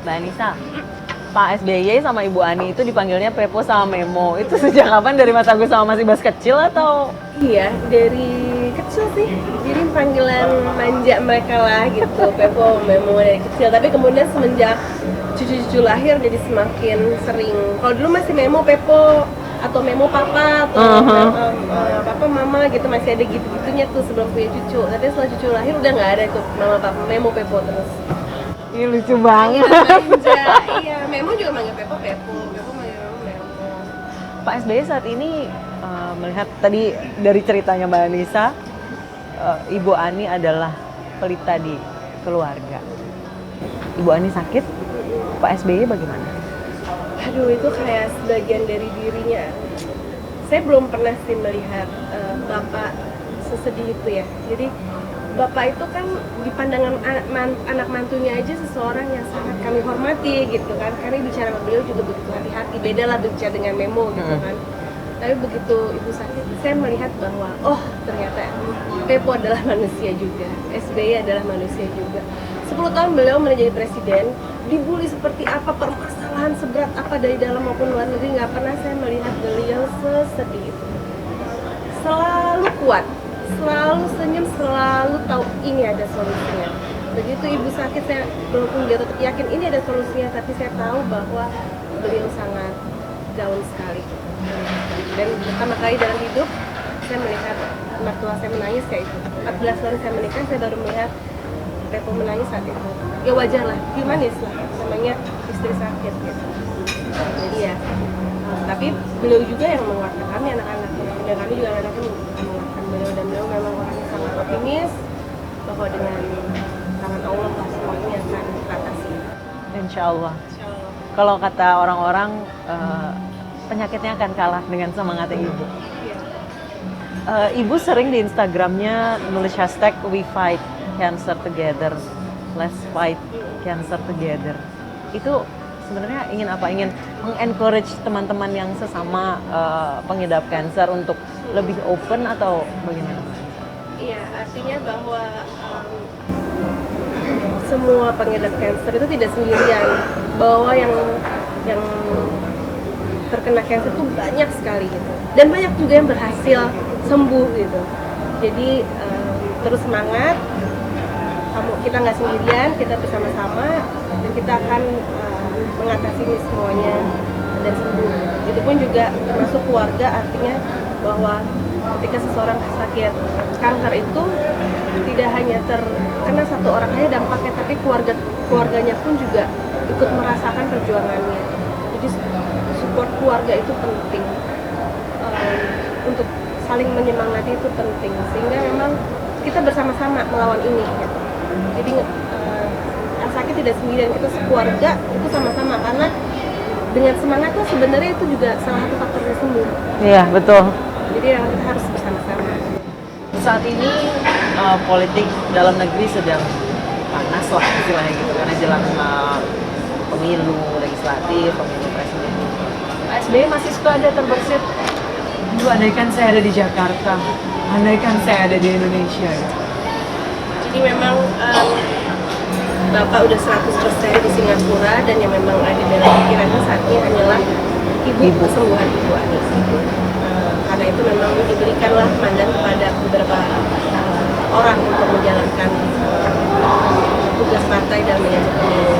Mbak Anissa, Pak SBY sama Ibu Ani itu dipanggilnya Pepo sama Memo. Itu sejak kapan, dari Mas Agus sama Mas Ibas kecil atau? Iya, dari kecil sih. Jadi panggilan manja mereka lah gitu, Pepo, Memo dari kecil. Tapi kemudian semenjak cucu-cucu lahir jadi semakin sering. Kalau dulu masih Memo, Pepo, atau Memo Papa, atau Papa Mama gitu, masih ada gitu-gitunya tuh sebelum punya cucu. Tapi setelah cucu lahir udah nggak ada tuh Mama Papa, Memo Pepo terus. Ini lucu banget. Manja, iya. Memo juga manggil Pepo, Pepo manggil Memo, Memo. Pak SBY saat ini melihat tadi dari ceritanya Mbak Anissa, Ibu Ani adalah pelita di keluarga. Ibu Ani sakit, Pak SBY bagaimana? Aduh, itu kayak sebagian dari dirinya. Saya belum pernah sih melihat Bapak sesedih itu ya. Jadi Bapak itu kan di pandangan anak mantunya aja seseorang yang sangat kami hormati gitu kan. Karena bicara sama beliau juga begitu hati-hati. Beda lah bicara dengan Memo gitu kan. Tapi begitu ibu sakit, saya melihat bahwa oh ternyata Pepo adalah manusia juga, SBY adalah manusia juga. 10 tahun beliau menjadi presiden, dibully seperti apa, permasalahan seberat apa dari dalam maupun luar negeri, nggak pernah saya melihat beliau sesedih itu. Selalu kuat, selalu senyum, selalu tahu ini ada solusinya. Begitu ibu sakit, saya walaupun dia tetap yakin ini ada solusinya, tapi saya tahu bahwa beliau sangat down sekali. Dan pertama kali dalam hidup saya melihat mertua saya menangis kayak itu. 14 tahun saya menikah, saya baru melihat Pepo menangis saat itu. Ya wajar lah, humanis lah, namanya istri sakit gitu. Jadi ya, tapi beliau juga yang menguatkan kami anak-anak, dan kami juga anak-anaknya menguatkan beliau, dan beliau memang orang yang sangat optimis bahwa dengan tangan Allah lah semuanya akan teratasi. Insya Allah. Kalau kata orang-orang, penyakitnya akan kalah dengan semangatnya Ibu. Ibu sering di Instagramnya nulis hashtag We Fight Cancer Together, Let's Fight Cancer Together. Itu sebenarnya ingin apa? Ingin mengencourage teman-teman yang sesama pengidap kanker untuk lebih open atau bagaimana? Iya, artinya bahwa semua pengidap kanker itu tidak sendirian. Bahwa yang terkena kanker itu banyak sekali gitu. Dan banyak juga yang berhasil sembuh gitu. Jadi terus semangat. Kita nggak sendirian, kita bersama-sama dan kita akan mengatasi ini semuanya dan sembuh. Itu pun juga termasuk keluarga, artinya bahwa ketika seseorang sakit kanker itu tidak hanya terkena satu orang aja dampaknya, tapi keluarganya pun juga ikut merasakan perjuangannya. Jadi support keluarga itu penting, untuk saling menyemangati itu penting, sehingga memang kita bersama-sama melawan ini gitu. Jadi yang sakit tidak sendirian, kita sekeluarga itu sama-sama, karena dengan semangatnya sebenarnya itu juga salah satu faktornya sembuh. Iya, betul. Jadi kita harus bersama-sama. Saat ini politik dalam negeri sedang panas lah istilahnya gitu, karena jelang pemilu legislatif, pemilu presiden. Pak SBY masih suka ada terbersit, "Aduh, andaikan saya ada di Jakarta, andaikan saya ada di Indonesia." Gitu. Jadi memang Bapak udah 100% di Singapura, dan yang memang ada dalam pikirannya saat ini hanyalah ibu kesembuhan Ibu Ani. Karena itu memang diberikanlah mandat kepada beberapa orang untuk menjalankan tugas partai dalam menyambut pemilu.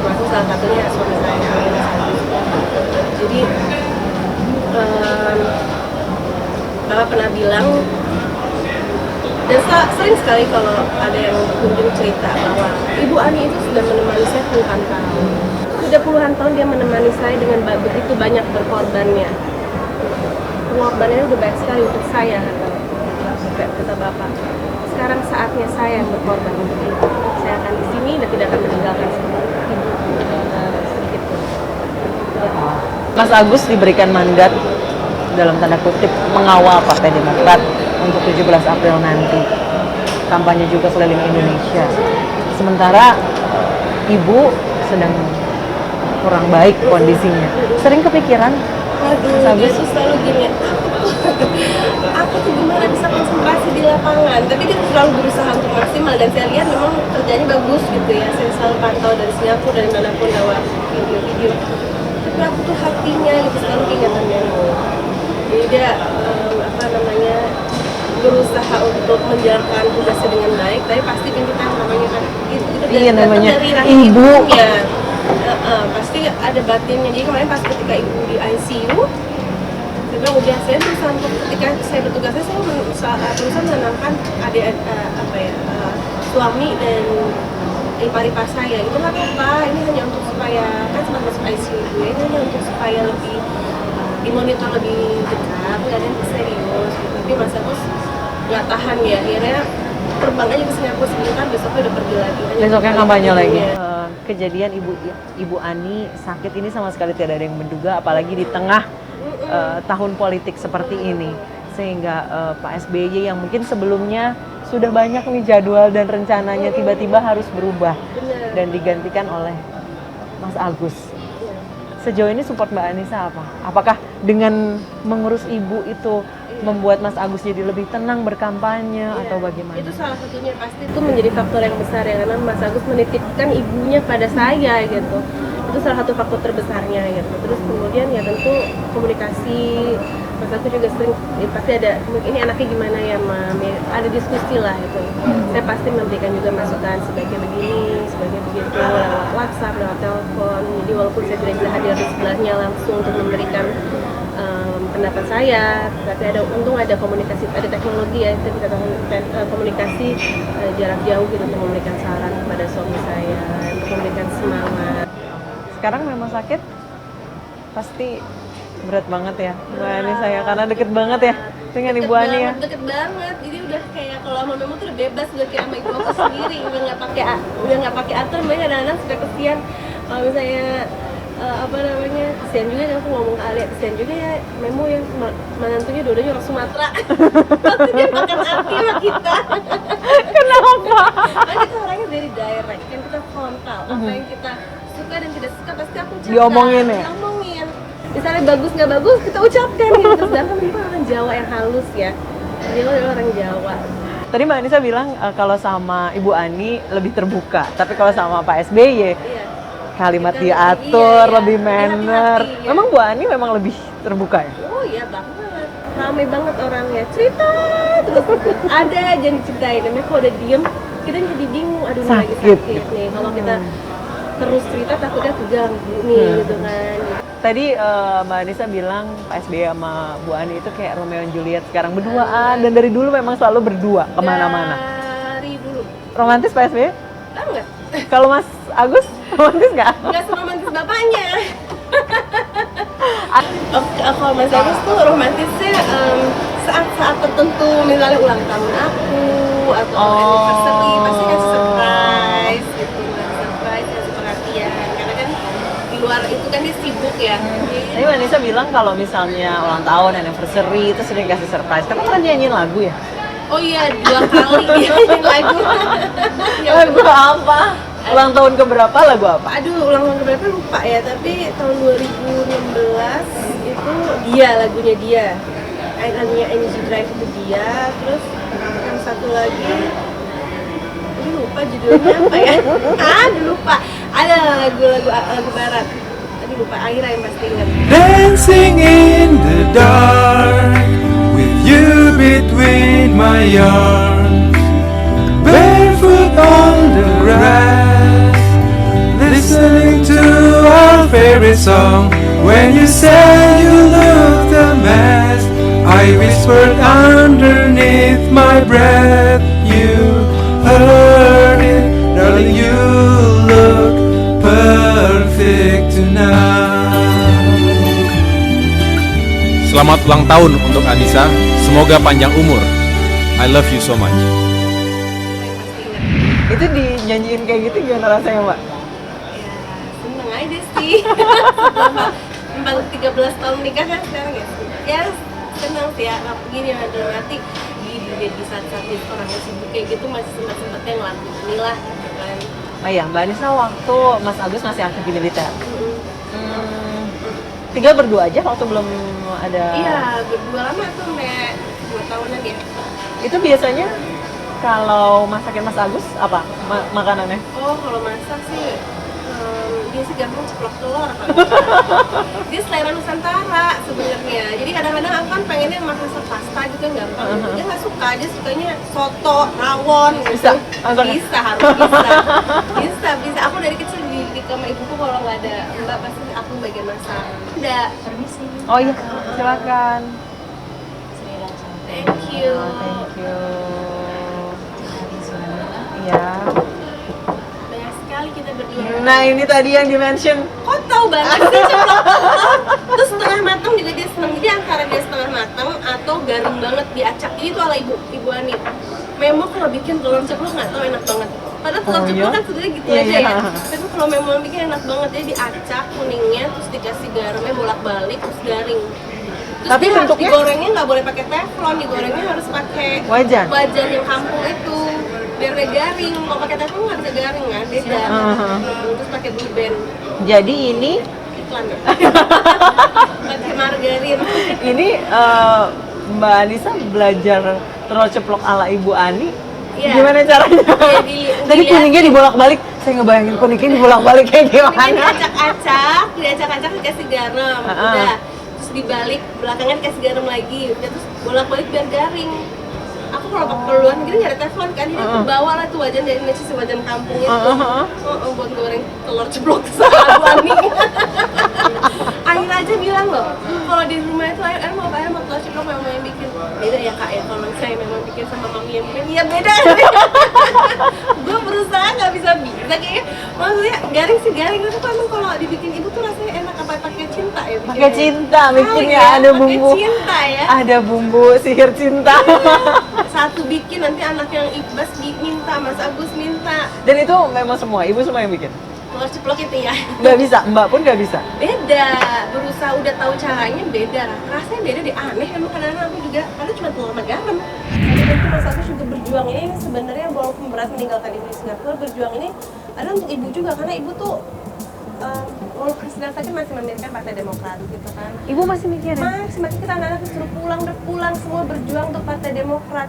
Termasuk salah satunya suami saya. Jadi Bapak pernah bilang, dan sering sekali kalau ada yang kunjung cerita bahwa Ibu Ani itu sudah menemani saya puluhan tahun. Sudah puluhan tahun dia menemani saya dengan begitu banyak berkorbannya. Pengorbanannya udah banyak sekali untuk saya, kata Bapak. Sekarang saatnya saya yang berkorban untuk Ibu. Saya akan di sini dan tidak akan meninggalkan Ibu sedikit pun. Mas Agus diberikan mandat dalam tanda kutip mengawal Partai Demokrat untuk 17 April nanti. Kampanye juga keliling Indonesia. Sementara Ibu sedang kurang baik kondisinya. Sering kepikiran? Aduh, itu selalu gini. Aku tuh gimana bisa konsentrasi masih di lapangan, tapi dia selalu berusaha untuk maksimal dan saya lihat memang kerjanya bagus gitu ya. Saya selalu pantau dari Singapura, dari manapun lewat video-video. Tapi aku tuh hatinya gitu selalu ingatan Memo. Jadi dia berusaha untuk menjalankan tugasnya dengan baik, tapi pasti kan kita namanya kan itu Iya, namanya dari rahim ibu. ibunya. Pasti ada batinnya. Jadi kemarin pas ketika ibu di ICU, saya bilang udah saya berusaha untuk ketika saya bertugasnya saya berusaha menenangkan suami dan ipar-ipar saya. Itu nggak apa-apa, ini hanya untuk supaya kan sempat masuk ICU gue, ini hanya untuk supaya lebih dimonitor lebih dekat, nggak ada yang serius gitu. Tapi Mas Agus nggak tahan ya, akhirnya terbang aja ke Singapura sebentar, besoknya udah pergi lagi. Besoknya kampanye lagi. Kejadian Ibu Ani sakit ini sama sekali tidak ada yang menduga, apalagi di tengah tahun politik seperti ini. Sehingga Pak SBY yang mungkin sebelumnya sudah banyak nih jadwal dan rencananya tiba-tiba harus berubah. Bener. Dan digantikan oleh Mas Agus. Sejauh ini support Mbak Anissa apa? Apakah dengan mengurus ibu itu membuat Mas Agus jadi lebih tenang berkampanye atau bagaimana? Itu salah satunya, pasti itu menjadi faktor yang besar ya, karena Mas Agus menitipkan ibunya pada saya gitu. Itu salah satu faktor terbesarnya gitu. Terus kemudian ya tentu komunikasi, Mas Agus juga sering pasti ada, ini anaknya gimana ya Mami, ada diskusi lah gitu. Saya pasti memberikan juga masukan sebagai begini, sebagai begitu, lewat WhatsApp, lewat telepon. Jadi walaupun saya tidak bisa hadir di sebelahnya langsung untuk memberikan pendapat saya, tapi untung ada komunikasi, ada teknologi ya, kita komunikasi jarak jauh gitu untuk memberikan saran kepada suami saya, untuk memberikan semangat. Sekarang memang sakit, pasti berat banget ya Mbak Anissa ya, karena deket banget ya dengan Ibu Ani ya. Deket banget, jadi udah kayak kalau sama Memo tuh udah bebas, udah kayak sama ibu aku sendiri, udah nggak pakai atur. Mereka kadang-kadang suka kesian kalau misalnya kesian juga kan aku ngomong ke Alia, kesian juga ya Memo yang menantunya dua-duanya orang Sumatera. Pasti dia makan hati sama kita. Kenapa? Kan kita orangnya dari direct, kan kita frontal. Apa yang kita suka dan tidak suka pasti aku ucapkan. Diomongin ya? Diomongin. Misalnya bagus nggak bagus kita ucapkan gitu. Sedangkan Memo orang Jawa yang halus ya. Dia adalah orang Jawa. Tadi Mbak Anissa bilang kalau sama Ibu Ani lebih terbuka, tapi kalau sama Pak SBY kalimat diatur, lebih manner. Hati-hati, Memang Bu Ani memang lebih terbuka ya? Oh iya banget, ramai banget orangnya, cerita terus ada aja yang diceritain. Namanya kalau udah diem, kita jadi bingung, aduh ini lagi sakit nih. Kalau kita terus cerita takutnya keganggu nih gitu kan. Tadi Mbak Anissa bilang Pak SBY sama Bu Ani itu kayak Romeo and Juliet sekarang berduaan, dan dari dulu memang selalu berdua kemana-mana. Dari dulu. Romantis Pak SBY? Enggak. Kalau Mas Agus romantis nggak? Enggak seromantis bapaknya. Kalau Mas Agus tuh romantisnya saat-saat tertentu, misalnya ulang tahun aku atau anniversary, pasti kasih surprise gitu, surprise, kasih perhatian. Karena kan di luar itu kan dia sibuk ya. Tadi Mbak Anissa bilang kalau misalnya ulang tahun, anniversary itu sering kasih surprise. Karena kan nyanyiin lagu ya? Oh iya, 2 kali dia nyanyiin lagu. Lagu apa? Ulang tahun keberapa, lagu apa? Aduh, ulang tahun keberapa lupa ya, tapi tahun 2016 itu lagunya dia. Lagunya Energy Drive itu dia, terus yang satu lagi lupa judulnya apa ya. Lupa. Ada lagu barat. Tadi lupa, Aira yang pasti ingat. Dancing in the dark with you between my arms, barefoot on the grass, listening to our favorite song. When you said you looked a mess, I whispered underneath my breath, you heard it, darling, you look perfect tonight. Selamat ulang tahun untuk Anissa, semoga panjang umur. I love you so much. Itu dinyanyiin kayak gitu gimana rasanya Mbak? Ya, seneng aja sih. 13 tahun nikah kan sekarang ya. Ya, seneng sih ya. Begini dalam arti di saat-saat orangnya sibuk kayak gitu masih sempat-sempatnya ngelakuin inilah gitu kan. Oh iya, Mbak Anissa waktu Mas Agus masih aktif di militer. Tinggal berdua aja waktu belum ada. Iya, berdua lama tuh sampai 2 tahunan ya. Itu biasanya kalau masakin Mas Agus apa makanannya? Oh, kalau masak sih dia sih gampang ceplok telur. Dia selera Nusantara sebenarnya. Jadi kadang-kadang aku kan pengennya makan pasta gitu yang gampang. Dia nggak suka, dia sukanya soto, rawon. Bisa, gitu. Bisa, harus bisa. Bisa. Aku dari kecil di sama ibuku kalau nggak ada mbak pasti aku bagian masak. Udah. Permisi. Oh iya, silakan. Thank you. Thank you. Iya. Banyak sekali kita berdua. Nah ini tadi yang di-mention. Kok tahu banget sih ceplok telur? Terus setengah matang juga dia seneng. Jadi antara dia setengah matang atau garing banget diacak. Jadi itu ala ibu Ani. Memo kalau bikin telur ceplok nggak tahu enak banget. Padahal telur ceplok kan sebenarnya gitu Iya, aja iya. ya. Tapi kalau Memo bikin enak banget, dia diacak kuningnya, terus dikasih garamnya bolak-balik, terus garing. Terus Tapi dia harus bentuknya- digorengnya nggak boleh pakai teflon, digorengnya harus pakai Wajan? wajan yang kampung itu. Biar dia garing, kalau pakai teflon nggak bisa garing kan, beda. Terus pakai blue band. Jadi ini Iklan ya? Pakai margarin. ini Mbak Anissa belajar telur ceplok ala Ibu Ani. Iya. Gimana caranya? Iya, Tadi dilihat. kuningnya dibolak-balik. Saya ngebayangin kuningnya dibolak-balik kayak Bikin gimana. diacak-acak dikasih garam, udah. Terus dibalik, belakangnya dikasih garam lagi, udah terus bolak-balik biar garing. Aku kalau pakai luar negeri nggak ada teflon kan, jadi aku bawa lah tuh wajan dari Indonesia, wajan kampung itu, buat goreng telur ceplok sama Bu Ani. Air aja bilang loh, kalau di rumah itu air mau apa, air mau telur ceplok memang yang bikin. Beda ya kak ya, kalau saya memang bikin sama mami yang bikin, iya beda. Gue berusaha nggak bisa kayaknya, maksudnya garing sih garing, tapi emang kalau dibikin ibu tuh rasanya enak apa pakai cinta ya? Pakai cinta bikinnya, ya, ada pakai bumbu. cinta ya. Ada bumbu sihir cinta. Satu bikin, nanti anak yang Ibas minta, Mas Agus minta. Dan itu memang semua, ibu semua yang bikin. Telur ceplok itu ya. Nggak bisa, Mbak pun nggak bisa. Beda, berusaha udah tahu caranya beda. Rasanya beda deh, aneh emang kadang-kadang aku juga, karena cuma telur sama garam. Jadi itu Mas Agus juga berjuang ini sebenarnya walaupun berat meninggalkan ibu di Singapura, berjuang ini ada untuk ibu juga, karena ibu tuh walaupun sedang saja masih memiliki Partai Demokrat gitu kan. Ibu masih mikirin? Masih kita anak-anak disuruh pulang, udah pulang semua berjuang untuk Partai Demokrat.